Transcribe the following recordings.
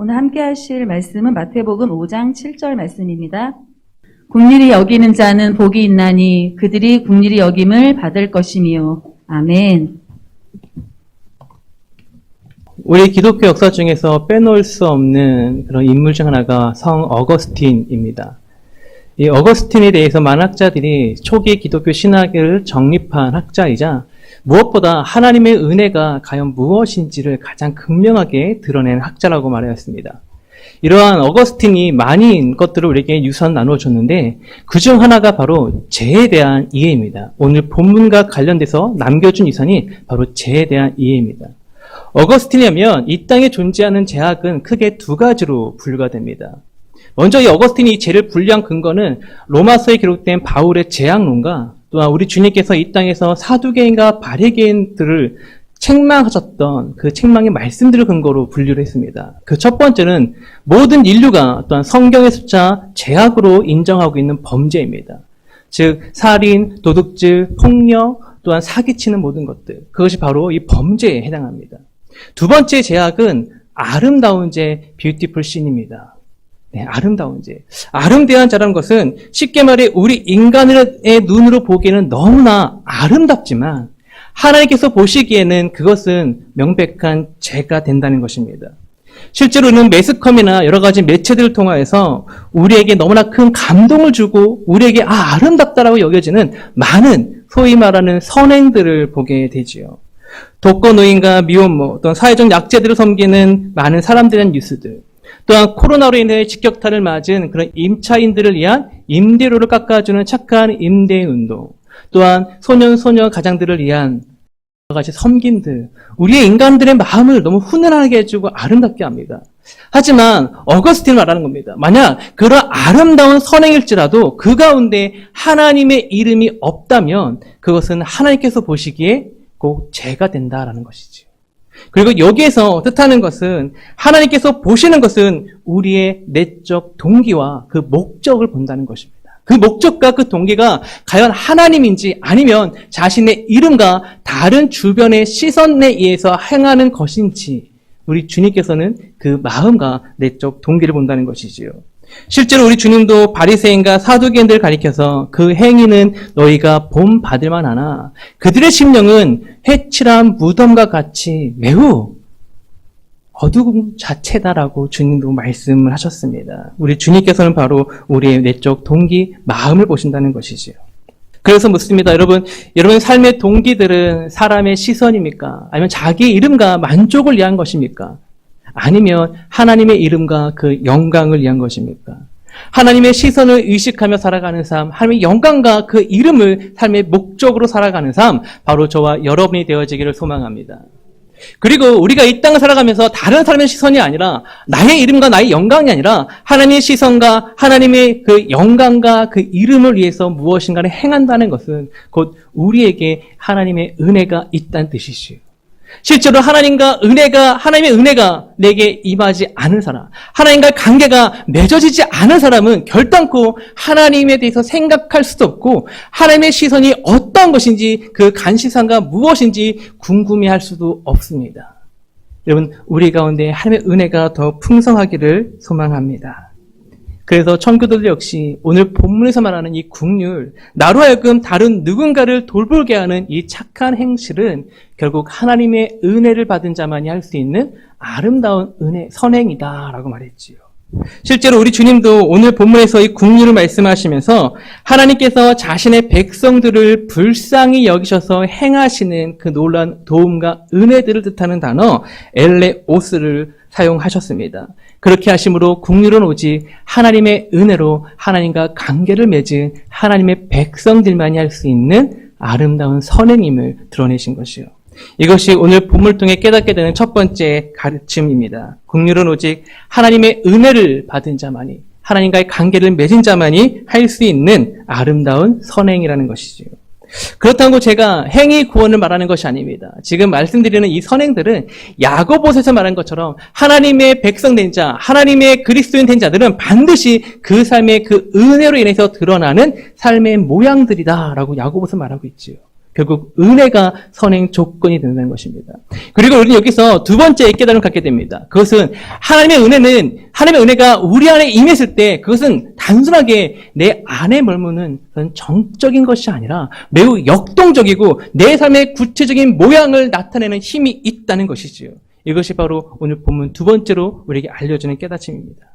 오늘 함께 하실 말씀은 마태복음 5장 7절 말씀입니다. 긍휼히 여기는 자는 복이 있나니 그들이 긍휼히 여김을 받을 것이미요. 아멘. 우리 기독교 역사 중에서 빼놓을 수 없는 그런 인물 중 하나가 성 어거스틴입니다. 이 어거스틴에 대해서 많은 학자들이 초기 기독교 신학을 정립한 학자이자 무엇보다 하나님의 은혜가 과연 무엇인지를 가장 극명하게 드러낸 학자라고 말하였습니다. 이러한 어거스틴이 많은 것들을 우리에게 유산 나누어줬는데 그중 하나가 바로 죄에 대한 이해입니다. 오늘 본문과 관련돼서 남겨준 유산이 바로 죄에 대한 이해입니다. 어거스틴이라면 이 땅에 존재하는 죄악은 크게 두 가지로 분류가 됩니다. 먼저 이 어거스틴이 이 죄를 분류한 근거는 로마서에 기록된 바울의 죄악론과 또한 우리 주님께서 이 땅에서 사두개인과 바리개인들을 책망하셨던 그 책망의 말씀들을 근거로 분류를 했습니다. 그 첫 번째는 모든 인류가 또한 성경의 숫자 죄악으로 인정하고 있는 범죄입니다. 즉 살인, 도둑질, 폭력, 또한 사기치는 모든 것들, 그것이 바로 이 범죄에 해당합니다. 두 번째 죄악은 아름다운 죄, 뷰티풀 신입니다. 네, 아름다운 죄. 아름대한 자라는 것은 쉽게 말해 우리 인간의 눈으로 보기에는 너무나 아름답지만 하나님께서 보시기에는 그것은 명백한 죄가 된다는 것입니다. 실제로는 매스컴이나 여러 가지 매체들을 통하여서 우리에게 너무나 큰 감동을 주고 우리에게 아름답다라고 여겨지는 많은 소위 말하는 선행들을 보게 되지요. 독거노인과 미혼모 또는 사회적 약자들을 섬기는 많은 사람들의 뉴스들, 또한 코로나로 인해 직격탄을 맞은 그런 임차인들을 위한 임대료를 깎아주는 착한 임대운동, 또한 소년 가장들을 위한 여러 가지 섬김들, 우리의 인간들의 마음을 너무 훈훈하게 해주고 아름답게 합니다. 하지만 어거스틴은 말하는 겁니다. 만약 그런 아름다운 선행일지라도 그 가운데 하나님의 이름이 없다면 그것은 하나님께서 보시기에 꼭 죄가 된다라는 것이지요. 그리고 여기에서 뜻하는 것은 하나님께서 보시는 것은 우리의 내적 동기와 그 목적을 본다는 것입니다. 그 목적과 그 동기가 과연 하나님인지 아니면 자신의 이름과 다른 주변의 시선에 의해서 행하는 것인지 우리 주님께서는 그 마음과 내적 동기를 본다는 것이지요. 실제로 우리 주님도 바리새인과 사두개인들을 가리켜서 그 행위는 너희가 본 받을만 하나 그들의 심령은 해칠한 무덤과 같이 매우 어두움 자체다라고 주님도 말씀을 하셨습니다. 우리 주님께서는 바로 우리의 내적 동기, 마음을 보신다는 것이지요. 그래서 묻습니다. 여러분 삶의 동기들은 사람의 시선입니까? 아니면 자기 이름과 만족을 위한 것입니까? 아니면 하나님의 이름과 그 영광을 위한 것입니까? 하나님의 시선을 의식하며 살아가는 삶, 하나님의 영광과 그 이름을 삶의 목적으로 살아가는 삶, 바로 저와 여러분이 되어지기를 소망합니다. 그리고 우리가 이 땅을 살아가면서 다른 사람의 시선이 아니라 나의 이름과 나의 영광이 아니라 하나님의 시선과 하나님의 그 영광과 그 이름을 위해서 무엇인가를 행한다는 것은 곧 우리에게 하나님의 은혜가 있다는 뜻이지요. 실제로 하나님의 은혜가 내게 임하지 않은 사람, 하나님과의 관계가 맺어지지 않은 사람은 결단코 하나님에 대해서 생각할 수도 없고 하나님의 시선이 어떤 것인지 그 간시상가 무엇인지 궁금해할 수도 없습니다. 여러분, 우리 가운데 하나님의 은혜가 더 풍성하기를 소망합니다. 그래서 청교도들 역시 오늘 본문에서 말하는 이 긍휼, 나로 하여금 다른 누군가를 돌보게 하는 이 착한 행실은 결국 하나님의 은혜를 받은 자만이 할 수 있는 아름다운 선행이다라고 말했지요. 실제로 우리 주님도 오늘 본문에서 이 긍휼을 말씀하시면서 하나님께서 자신의 백성들을 불쌍히 여기셔서 행하시는 그 놀라운 도움과 은혜들을 뜻하는 단어 엘레오스를 사용하셨습니다. 그렇게 하심으로 긍휼은 오직 하나님의 은혜로 하나님과 관계를 맺은 하나님의 백성들만이 할 수 있는 아름다운 선행임을 드러내신 것이요. 이것이 오늘 본문을 통해 깨닫게 되는 첫 번째 가르침입니다. 긍휼은 오직 하나님의 은혜를 받은 자만이, 하나님과의 관계를 맺은 자만이 할 수 있는 아름다운 선행이라는 것이지요. 그렇다고 제가 행위 구원을 말하는 것이 아닙니다. 지금 말씀드리는 이 선행들은 야고보서에서 말한 것처럼 하나님의 백성 된 자, 하나님의 그리스도인 된 자들은 반드시 그 삶의 그 은혜로 인해서 드러나는 삶의 모양들이다라고 야고보서 말하고 있지요. 결국 은혜가 선행 조건이 된다는 것입니다. 그리고 우리는 여기서 두 번째 깨달음을 갖게 됩니다. 그것은 하나님의 은혜가 우리 안에 임했을 때 그것은 단순하게 내 안에 머무는 그런 정적인 것이 아니라 매우 역동적이고 내 삶의 구체적인 모양을 나타내는 힘이 있다는 것이지요. 이것이 바로 오늘 본문 두 번째로 우리에게 알려주는 깨닫침입니다.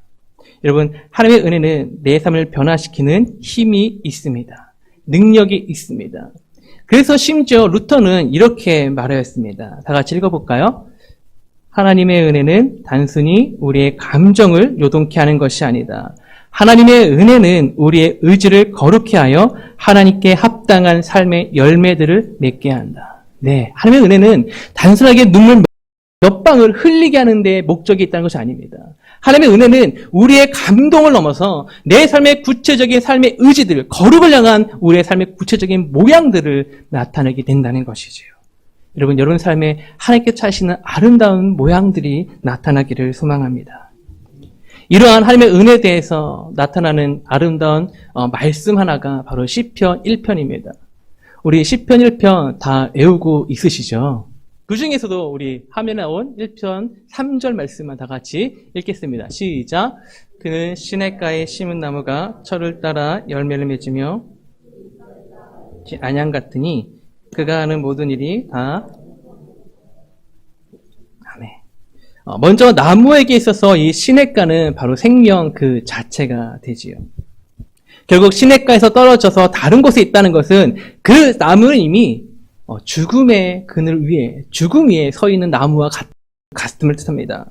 여러분, 하나님의 은혜는 내 삶을 변화시키는 힘이 있습니다. 능력이 있습니다. 그래서 심지어 루터는 이렇게 말하였습니다. 다 같이 읽어볼까요? 하나님의 은혜는 단순히 우리의 감정을 요동케 하는 것이 아니다. 하나님의 은혜는 우리의 의지를 거룩케 하여 하나님께 합당한 삶의 열매들을 맺게 한다. 네, 하나님의 은혜는 단순하게 눈물 몇 방울 흘리게 하는 데 목적이 있다는 것이 아닙니다. 하나님의 은혜는 우리의 감동을 넘어서 내 삶의 구체적인 삶의 의지들, 거룩을 향한 우리의 삶의 구체적인 모양들을 나타내게 된다는 것이지요. 여러분 삶에 하나님께 차시는 아름다운 모양들이 나타나기를 소망합니다. 이러한 하나님의 은혜에 대해서 나타나는 아름다운 말씀 하나가 바로 시편 1편입니다. 우리 시편 1편 다 외우고 있으시죠? 그 중에서도 우리 화면에 나온 1편 3절 말씀만 다 같이 읽겠습니다. 시작. 그는 시냇가에 심은 나무가 철을 따라 열매를 맺으며 안양 같으니 그가 하는 모든 일이 다 아멘. 먼저 나무에게 있어서 이 시냇가는 바로 생명 그 자체가 되지요. 결국 시냇가에서 떨어져서 다른 곳에 있다는 것은 그 나무는 이미 죽음의 그늘 위에, 죽음 위에 서 있는 나무와 같음을 뜻합니다.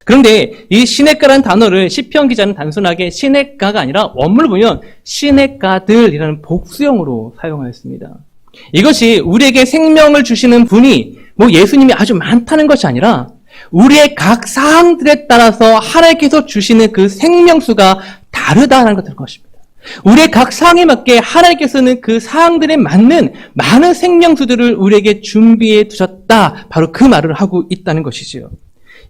그런데 이 시냇가라는 단어를 시편 기자는 단순하게 시냇가가 아니라 원문을 보면 시냇가들이라는 복수형으로 사용하였습니다. 이것이 우리에게 생명을 주시는 분이 예수님이 아주 많다는 것이 아니라 우리의 각 사항들에 따라서 하나님께서 주시는 그 생명수가 다르다는 것입니다. 우리의 각 사항에 맞게 하나님께서는 그 사항들에 맞는 많은 생명수들을 우리에게 준비해 두셨다. 바로 그 말을 하고 있다는 것이지요.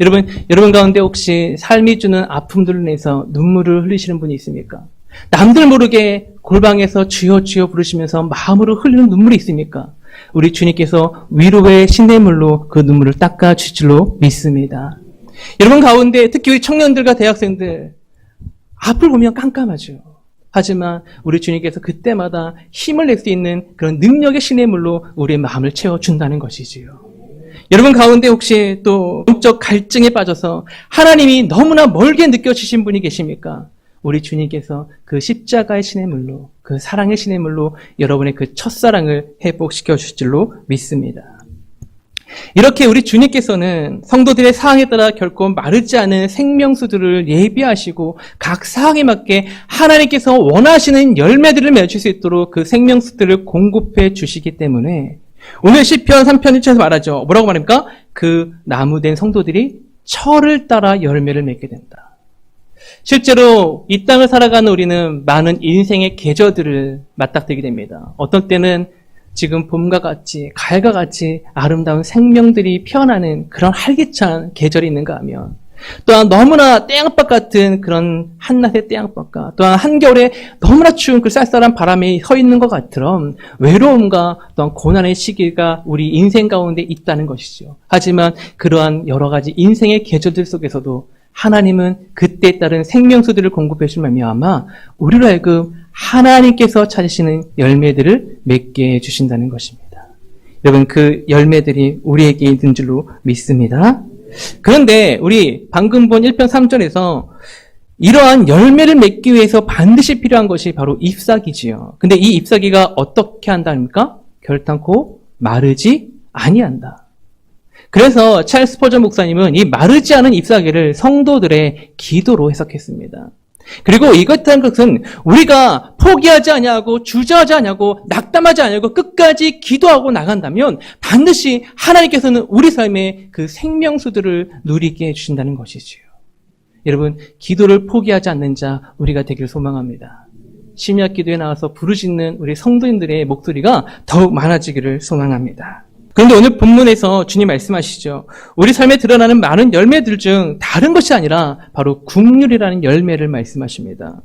여러분 가운데 혹시 삶이 주는 아픔들로 인해서 눈물을 흘리시는 분이 있습니까? 남들 모르게 골방에서 주여 주여 부르시면서 마음으로 흘리는 눈물이 있습니까? 우리 주님께서 위로의 시냇물로 그 눈물을 닦아주실 줄로 믿습니다. 여러분 가운데 특히 우리 청년들과 대학생들 앞을 보면 깜깜하죠. 하지만 우리 주님께서 그때마다 힘을 낼 수 있는 그런 능력의 시냇물로 우리의 마음을 채워준다는 것이지요. 여러분 가운데 혹시 또 영적 갈증에 빠져서 하나님이 너무나 멀게 느껴지신 분이 계십니까? 우리 주님께서 그 십자가의 시냇물로, 그 사랑의 시냇물로 여러분의 그 첫사랑을 회복시켜 주실 줄로 믿습니다. 이렇게 우리 주님께서는 성도들의 사항에 따라 결코 마르지 않은 생명수들을 예비하시고 각 사항에 맞게 하나님께서 원하시는 열매들을 맺을 수 있도록 그 생명수들을 공급해 주시기 때문에 오늘 시편 3편 1절에서 말하죠. 뭐라고 말합니까? 그 나무된 성도들이 철을 따라 열매를 맺게 된다. 실제로 이 땅을 살아가는 우리는 많은 인생의 계절들을 맞닥뜨리게 됩니다. 어떤 때는 지금 봄과 같이 가을과 같이 아름다운 생명들이 피어나는 그런 활기찬 계절이 있는가 하면 또한 너무나 태양빛 같은 그런 한낮의 태양빛과 또한 한겨울에 너무나 추운 그 쌀쌀한 바람이 서 있는 것 같처럼 외로움과 또한 고난의 시기가 우리 인생 가운데 있다는 것이죠. 하지만 그러한 여러 가지 인생의 계절들 속에서도 하나님은 그때에 따른 생명수들을 공급해 주실 말미암아 우리로 하여금 하나님께서 찾으시는 열매들을 맺게 해주신다는 것입니다. 여러분 그 열매들이 우리에게 있는 줄로 믿습니다. 그런데 우리 방금 본 1편 3절에서 이러한 열매를 맺기 위해서 반드시 필요한 것이 바로 잎사귀지요. 근데 이 잎사귀가 어떻게 한다입니까? 결탄코 마르지 아니한다. 그래서 찰스 스퍼전 목사님은 이 마르지 않은 잎사귀를 성도들의 기도로 해석했습니다. 그리고 이것이라는 것은 우리가 포기하지 아니하고 주저하지 아니하고 낙담하지 아니하고 끝까지 기도하고 나간다면 반드시 하나님께서는 우리 삶의 그 생명수들을 누리게 해주신다는 것이지요. 여러분 기도를 포기하지 않는 자 우리가 되기를 소망합니다. 심야 기도에 나와서 부르짖는 우리 성도님들의 목소리가 더욱 많아지기를 소망합니다. 그런데 오늘 본문에서 주님 말씀하시죠. 우리 삶에 드러나는 많은 열매들 중 다른 것이 아니라 바로 긍휼이라는 열매를 말씀하십니다.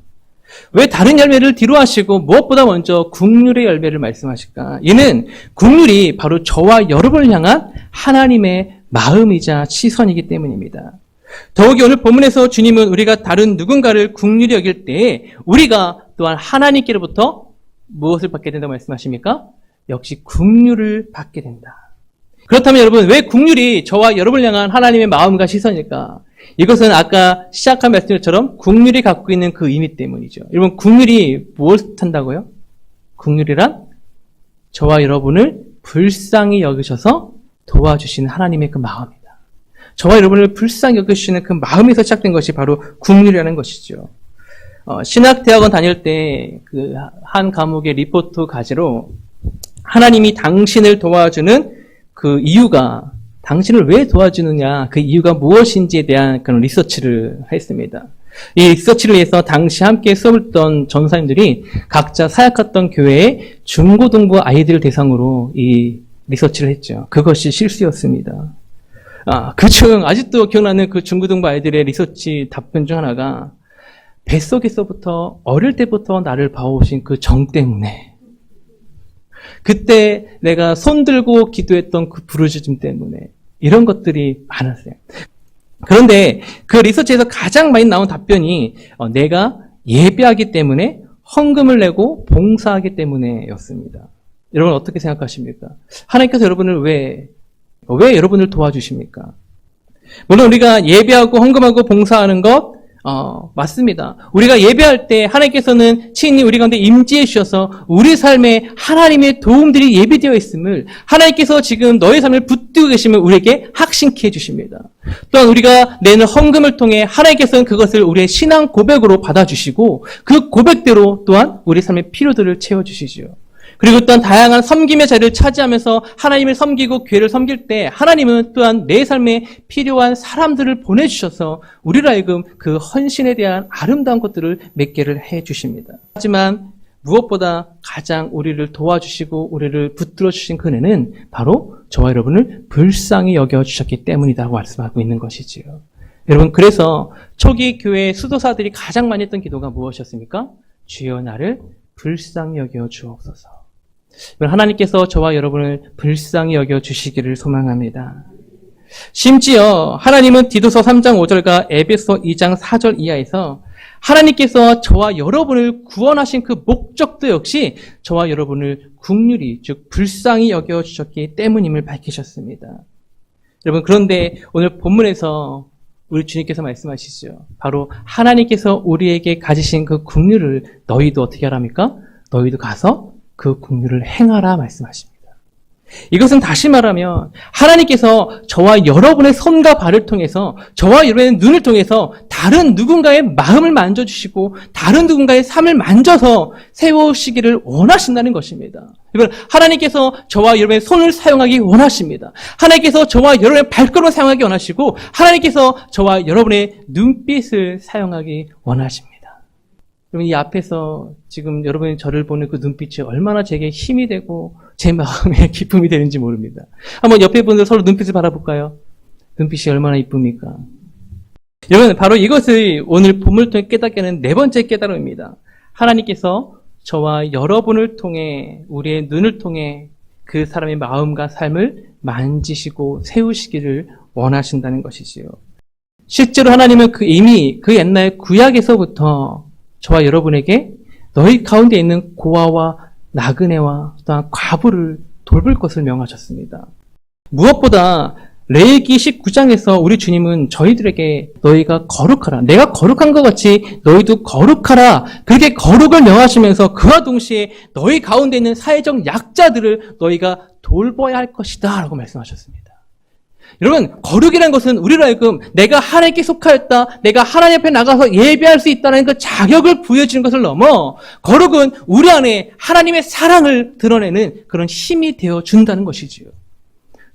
왜 다른 열매를 뒤로 하시고 무엇보다 먼저 국률의 열매를 말씀하실까? 이는 국률이 바로 저와 여러분을 향한 하나님의 마음이자 시선이기 때문입니다. 더욱이 오늘 본문에서 주님은 우리가 다른 누군가를 국률이 여길 때에 우리가 또한 하나님께로부터 무엇을 받게 된다고 말씀하십니까? 역시 국률을 받게 된다. 그렇다면 여러분, 왜 국률이 저와 여러분을 향한 하나님의 마음과 시선일까? 이것은 아까 시작한 말씀처럼 국률이 갖고 있는 그 의미 때문이죠. 여러분, 국률이 무엇을 뜻한다고요? 국률이란 저와 여러분을 불쌍히 여기셔서 도와주시는 하나님의 그 마음이다. 저와 여러분을 불쌍히 여기시는 그 마음에서 시작된 것이 바로 국률이라는 것이죠. 신학대학원 다닐 때 그 한 과목의 리포트 과제로 하나님이 당신을 도와주는 그 이유가, 당신을 왜 도와주느냐, 그 이유가 무엇인지에 대한 그런 리서치를 했습니다. 이 리서치를 위해서 당시 함께 수업을 듣던 전사님들이 각자 사역했던 교회의 중고등부 아이들 대상으로 이 리서치를 했죠. 그것이 실수였습니다. 그중 아직도 기억나는 그 중고등부 아이들의 리서치 답변 중 하나가 뱃속에서부터 어릴 때부터 나를 봐오신 그 정 때문에, 그때 내가 손 들고 기도했던 그 부르짖음 때문에, 이런 것들이 많았어요. 그런데 그 리서치에서 가장 많이 나온 답변이 내가 예배하기 때문에, 헌금을 내고 봉사하기 때문에였습니다. 여러분 어떻게 생각하십니까? 하나님께서 여러분을 왜 여러분을 도와주십니까? 물론 우리가 예배하고 헌금하고 봉사하는 것 맞습니다. 우리가 예배할 때 하나님께서는 친히 우리 가운데 임재해 주셔서 우리 삶에 하나님의 도움들이 예비되어 있음을, 하나님께서 지금 너의 삶을 붙들고 계시면 우리에게 확신케 해 주십니다. 또한 우리가 내는 헌금을 통해 하나님께서는 그것을 우리의 신앙 고백으로 받아주시고 그 고백대로 또한 우리 삶의 필요들을 채워주시죠. 그리고 또한 다양한 섬김의 자리를 차지하면서 하나님을 섬기고 교회를 섬길 때 하나님은 또한 내 삶에 필요한 사람들을 보내주셔서 우리로 하여금 그 헌신에 대한 아름다운 것들을 몇 개를 해주십니다. 하지만 무엇보다 가장 우리를 도와주시고 우리를 붙들어 주신 그네는 바로 저와 여러분을 불쌍히 여겨주셨기 때문이라고 말씀하고 있는 것이지요. 여러분, 그래서 초기 교회 수도사들이 가장 많이 했던 기도가 무엇이었습니까? 주여 나를 불쌍히 여겨 주옵소서. 하나님께서 저와 여러분을 불쌍히 여겨 주시기를 소망합니다. 심지어 하나님은 디도서 3장 5절과 에베소 2장 4절 이하에서 하나님께서 저와 여러분을 구원하신 그 목적도 역시 저와 여러분을 긍휼히, 즉 불쌍히 여겨 주셨기 때문임을 밝히셨습니다. 여러분, 그런데 오늘 본문에서 우리 주님께서 말씀하시죠. 바로 하나님께서 우리에게 가지신 그 긍휼을 너희도 어떻게 하랍니까? 너희도 가서 그 긍휼을 행하라 말씀하십니다. 이것은 다시 말하면 하나님께서 저와 여러분의 손과 발을 통해서, 저와 여러분의 눈을 통해서 다른 누군가의 마음을 만져주시고 다른 누군가의 삶을 만져서 세우시기를 원하신다는 것입니다. 여러분, 하나님께서 저와 여러분의 손을 사용하기 원하십니다. 하나님께서 저와 여러분의 발걸음을 사용하기 원하시고 하나님께서 저와 여러분의 눈빛을 사용하기 원하십니다. 여러분, 이 앞에서 지금 여러분이 저를 보는 그 눈빛이 얼마나 제게 힘이 되고 제 마음에 기쁨이 되는지 모릅니다. 한번 옆에 분들 서로 눈빛을 바라볼까요? 눈빛이 얼마나 이쁩니까? 여러분, 바로 이것을 오늘 본문을 통해 깨닫게 하는 네 번째 깨달음입니다. 하나님께서 저와 여러분을 통해, 우리의 눈을 통해 그 사람의 마음과 삶을 만지시고 세우시기를 원하신다는 것이지요. 실제로 하나님은 이미 그 옛날 구약에서부터 저와 여러분에게 너희 가운데 있는 고아와 나그네와 또한 과부를 돌볼 것을 명하셨습니다. 무엇보다 레위기 19장에서 우리 주님은 저희들에게 너희가 거룩하라, 내가 거룩한 것 같이 너희도 거룩하라, 그렇게 거룩을 명하시면서 그와 동시에 너희 가운데 있는 사회적 약자들을 너희가 돌봐야 할 것이다 라고 말씀하셨습니다. 여러분, 거룩이라는 것은 우리로 하여금 내가 하나님께 속하였다, 내가 하나님 앞에 나가서 예배할 수 있다는 그 자격을 부여주는 것을 넘어 거룩은 우리 안에 하나님의 사랑을 드러내는 그런 힘이 되어준다는 것이지요.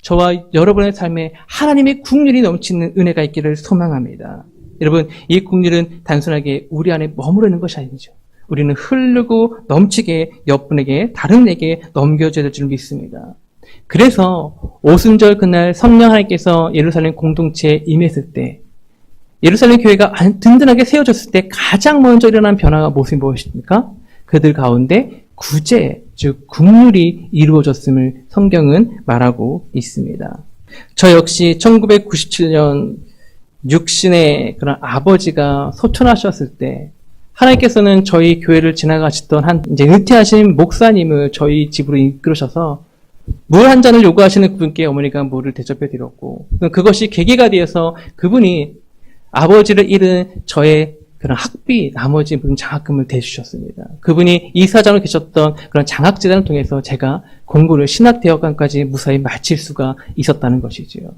저와 여러분의 삶에 하나님의 긍휼이 넘치는 은혜가 있기를 소망합니다. 여러분, 이 긍휼은 단순하게 우리 안에 머무르는 것이 아니죠. 우리는 흐르고 넘치게 옆분에게, 다른 에게 넘겨줘야 될 줄 믿습니다. 그래서 오순절 그날 성령 하나님께서 예루살렘 공동체에 임했을 때 예루살렘 교회가 든든하게 세워졌을 때 가장 먼저 일어난 변화가 모습이 무엇입니까? 그들 가운데 구제, 즉 국률이 이루어졌음을 성경은 말하고 있습니다. 저 역시 1997년 육신의 그런 아버지가 소천하셨을 때 하나님께서는 저희 교회를 지나가시던 이제 은퇴하신 목사님을 저희 집으로 이끌으셔서 물 한 잔을 요구하시는 분께 어머니가 물을 대접해 드렸고, 그것이 계기가 되어서 그분이 아버지를 잃은 저의 그런 학비, 나머지 무슨 장학금을 대주셨습니다. 그분이 이사장으로 계셨던 그런 장학재단을 통해서 제가 공부를 신학대학원까지 무사히 마칠 수가 있었다는 것이지요.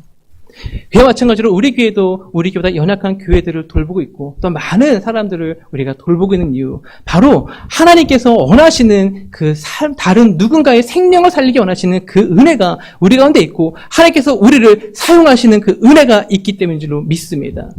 그와 마찬가지로 우리 교회도 우리 교회보다 연약한 교회들을 돌보고 있고 또 많은 사람들을 우리가 돌보고 있는 이유, 바로 하나님께서 원하시는 그 다른 누군가의 생명을 살리기 원하시는 그 은혜가 우리 가운데 있고 하나님께서 우리를 사용하시는 그 은혜가 있기 때문인 줄로 믿습니다.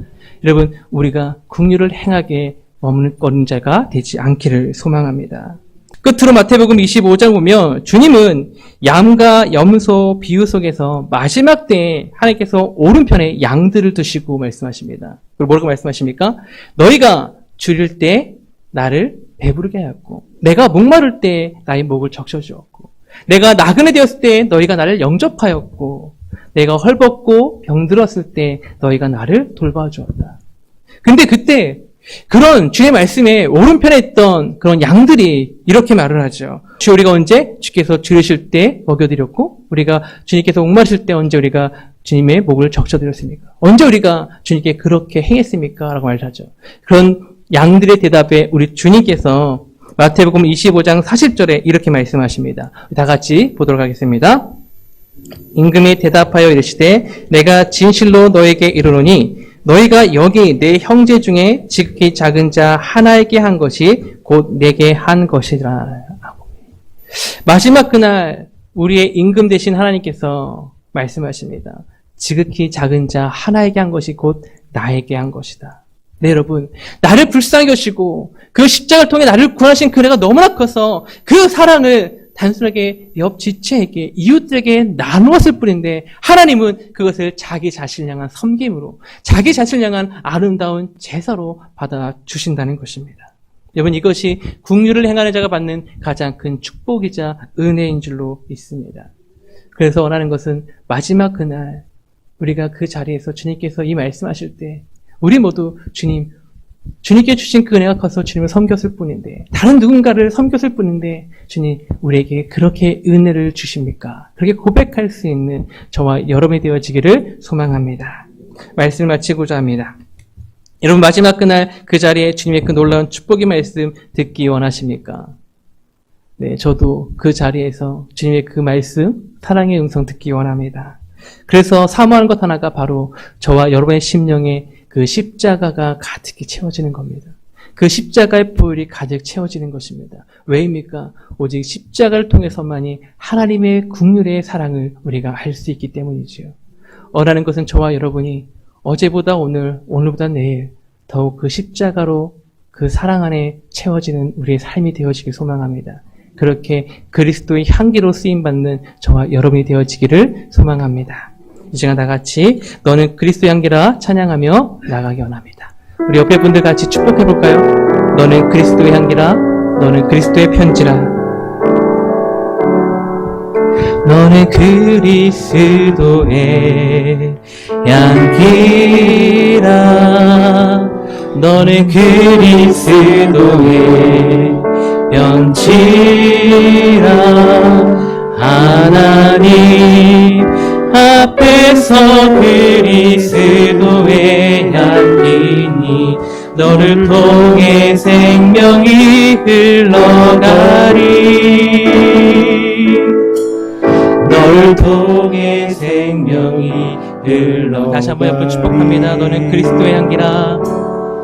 여러분, 우리가 긍휼을 행하게 머무는 자가 되지 않기를 소망합니다. 끝으로 마태복음 25장 보면 주님은 양과 염소 비유 속에서 마지막 때에 하나님께서 오른편에 양들을 두시고 말씀하십니다. 그리고 뭐라고 말씀하십니까? 너희가 줄일 때 나를 배부르게 하였고 내가 목마를 때 나의 목을 적셔주었고 내가 나그네 되었을 때 너희가 나를 영접하였고 내가 헐벗고 병들었을 때 너희가 나를 돌봐주었다. 근데 그때 그런 주의 말씀에 오른편에 있던 그런 양들이 이렇게 말을 하죠. 주, 우리가 언제 주께서 줄이실 때 먹여드렸고 우리가 주님께서 목마르실 때 언제 우리가 주님의 목을 적셔드렸습니까? 언제 우리가 주님께 그렇게 행했습니까? 라고 말하죠. 그런 양들의 대답에 우리 주님께서 마태복음 25장 40절에 이렇게 말씀하십니다. 다 같이 보도록 하겠습니다. 임금이 대답하여 이르시되 내가 진실로 너에게 이르노니 너희가 여기 내 형제 중에 지극히 작은 자 하나에게 한 것이 곧 내게 한 것이라. 마지막 그날 우리의 임금 되신 하나님께서 말씀하십니다. 지극히 작은 자 하나에게 한 것이 곧 나에게 한 것이다. 네, 여러분, 나를 불쌍히 여시고 그 십자가를 통해 나를 구원하신 그 은혜가 너무나 커서 그 사랑을 단순하게 옆 지체에게, 이웃들에게 나누었을 뿐인데 하나님은 그것을 자기 자신을 향한 섬김으로, 자기 자신을 향한 아름다운 제사로 받아주신다는 것입니다. 여러분, 이것이 긍휼을 행하는 자가 받는 가장 큰 축복이자 은혜인 줄로 믿습니다. 그래서 원하는 것은 마지막 그날 우리가 그 자리에서 주님께서 이 말씀하실 때 우리 모두 주님께 주신 그 은혜가 커서 주님을 섬겼을 뿐인데, 다른 누군가를 섬겼을 뿐인데 주님 우리에게 그렇게 은혜를 주십니까? 그렇게 고백할 수 있는 저와 여러분이 되어지기를 소망합니다. 말씀을 마치고자 합니다. 여러분, 마지막 그날 그 자리에 주님의 그 놀라운 축복의 말씀 듣기 원하십니까? 네, 저도 그 자리에서 주님의 그 말씀, 사랑의 음성 듣기 원합니다. 그래서 사모하는 것 하나가 바로 저와 여러분의 심령에 그 십자가가 가득히 채워지는 겁니다. 그 십자가의 보혈이 가득 채워지는 것입니다. 왜입니까? 오직 십자가를 통해서만이 하나님의 긍휼의 사랑을 우리가 알 수 있기 때문이지요. 원하는 것은 저와 여러분이 어제보다 오늘, 오늘보다 내일 더욱 그 십자가로 그 사랑 안에 채워지는 우리의 삶이 되어지길 소망합니다. 그렇게 그리스도의 향기로 쓰임받는 저와 여러분이 되어지기를 소망합니다. 이 시간 다 같이 너는 그리스도의 향기라 찬양하며 나가기 원합니다. 우리 옆에 분들 같이 축복해 볼까요? 너는 그리스도의 향기라, 너는 그리스도의 편지라. 너는 그리스도의 향기라, 너는 그리스도의 편지라. 하나님 앞에서 그리스도의 향기니 너를 통해 생명이 흘러가리. 너를 통해 생명이 흘러가리. 다시 한번 옆으로 축복합니다. 너는 그리스도의 향기라,